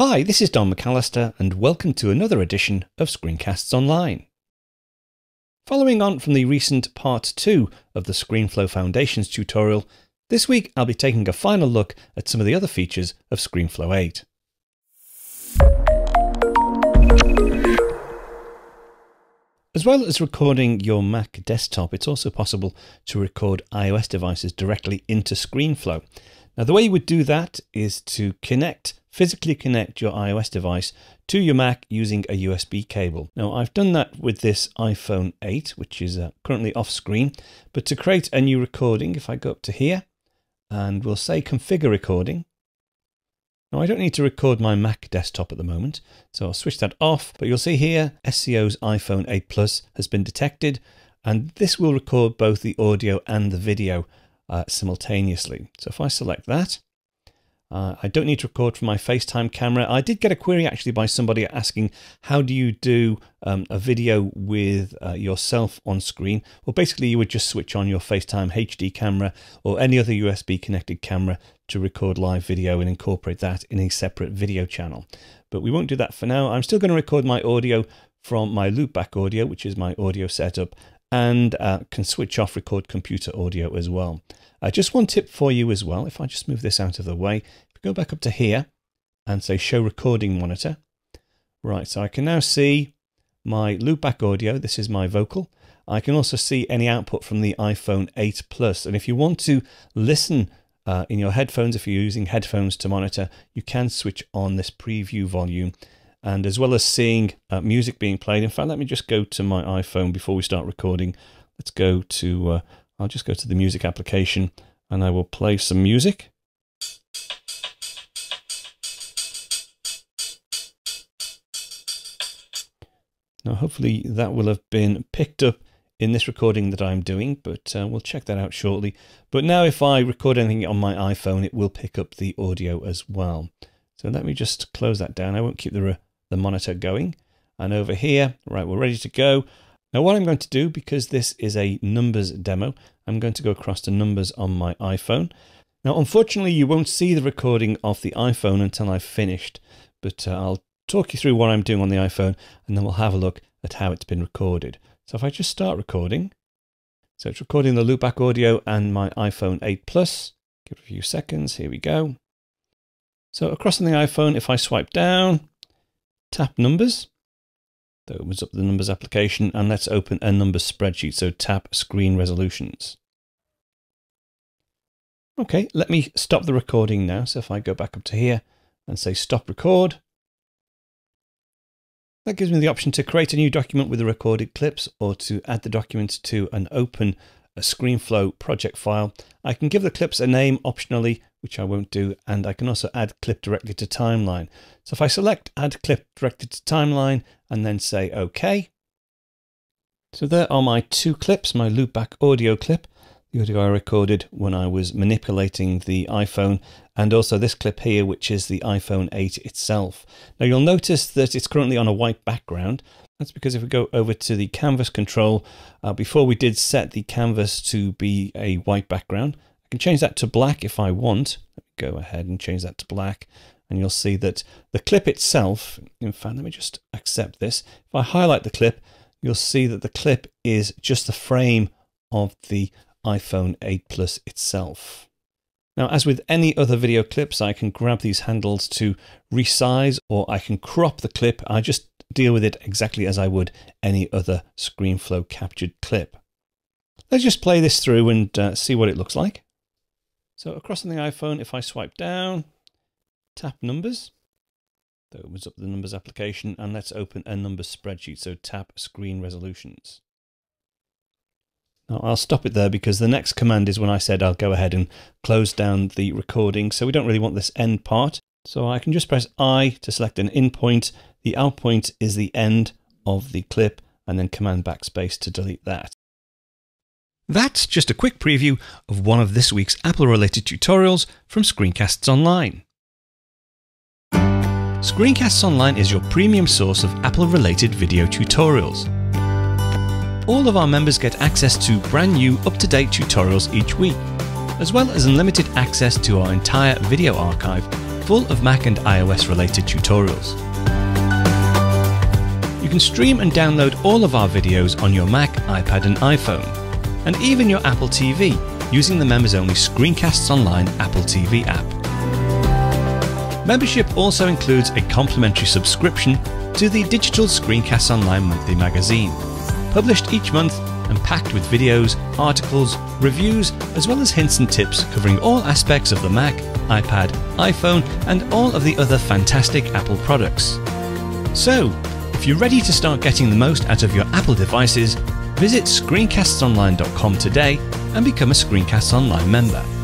Hi, this is Don McAllister and welcome to another edition of Screencasts Online. Following on from the recent part 2 of the ScreenFlow Foundations tutorial, this week I'll be taking a final look at some of the other features of ScreenFlow 8. As well as recording your Mac desktop, it's also possible to record iOS devices directly into ScreenFlow. Now the way you would do that is to physically connect your iOS device to your Mac using a USB cable. Now I've done that with this iPhone 8, which is currently off screen, but to create a new recording, if I go up to here and we'll say configure recording. Now I don't need to record my Mac desktop at the moment, so I'll switch that off, but you'll see here SCO's iPhone 8 Plus has been detected, and this will record both the audio and the video simultaneously. So if I select that, I don't need to record from my FaceTime camera. I did get a query actually by somebody asking, how do you do a video with yourself on screen? Well, basically you would just switch on your FaceTime HD camera or any other USB connected camera to record live video and incorporate that in a separate video channel. But we won't do that for now. I'm still going to record my audio from my loopback audio, which is my audio setup, and can switch off record computer audio as well. Just one tip for you as well, if I just move this out of the way, if we go back up to here and say show recording monitor, right, so I can now see my loopback audio, this is my vocal. I can also see any output from the iPhone 8 Plus, and if you want to listen in your headphones, if you're using headphones to monitor, you can switch on this preview volume, and as well as seeing music being played. In fact, let me just go to my iPhone before we start recording. Let's go to I'll just go to the music application and I will play some music. Now hopefully that will have been picked up in this recording that I'm doing, but we'll check that out shortly. But now if I record anything on my iPhone, it will pick up the audio as well. So let me just close that down. I won't keep the monitor going. And over here, right, we're ready to go. Now what I'm going to do, because this is a numbers demo, I'm going to go across to numbers on my iPhone. Now unfortunately you won't see the recording of the iPhone until I've finished, but I'll talk you through what I'm doing on the iPhone and then we'll have a look at how it's been recorded. So if I just start recording, so it's recording the loopback audio and my iPhone 8 Plus. Give it a few seconds, here we go. So across on the iPhone, if I swipe down, tap numbers, that opens up the numbers application, and let's open a numbers spreadsheet. So tap screen resolutions. Okay, let me stop the recording now. So if I go back up to here and say stop record, that gives me the option to create a new document with the recorded clips or to add the document to an open ScreenFlow project file. I can give the clips a name optionally, which I won't do, and I can also add clip directly to timeline. So if I select add clip directly to timeline and then say OK. So there are my two clips, my loopback audio clip, the audio I recorded when I was manipulating the iPhone, and also this clip here, which is the iPhone 8 itself. Now you'll notice that it's currently on a white background. That's because if we go over to the canvas control, before we did set the canvas to be a white background, I can change that to black if I want. Let me go ahead and change that to black, and you'll see that the clip itself, in fact, let me just accept this. If I highlight the clip, you'll see that the clip is just the frame of the iPhone 8 Plus itself. Now, as with any other video clips, I can grab these handles to resize, or I can crop the clip. I just deal with it exactly as I would any other ScreenFlow captured clip. Let's just play this through and see what it looks like. So across on the iPhone, if I swipe down, tap numbers, that opens up the numbers application, and let's open a numbers spreadsheet. So tap screen resolutions. Now I'll stop it there because the next command is when I said I'll go ahead and close down the recording. So we don't really want this end part. So I can just press I to select an in point. The out point is the end of the clip, and then command backspace to delete that. That's just a quick preview of one of this week's Apple-related tutorials from Screencasts Online. Screencasts Online is your premium source of Apple-related video tutorials. All of our members get access to brand new, up-to-date tutorials each week, as well as unlimited access to our entire video archive full of Mac and iOS related tutorials. You can stream and download all of our videos on your Mac, iPad and iPhone, and even your Apple TV using the members-only Screencasts Online Apple TV app. Membership also includes a complimentary subscription to the digital Screencasts Online monthly magazine, published each month and packed with videos, articles, reviews, as well as hints and tips covering all aspects of the Mac, iPad, iPhone, and all of the other fantastic Apple products. So, if you're ready to start getting the most out of your Apple devices, visit screencastsonline.com today and become a Screencasts Online member.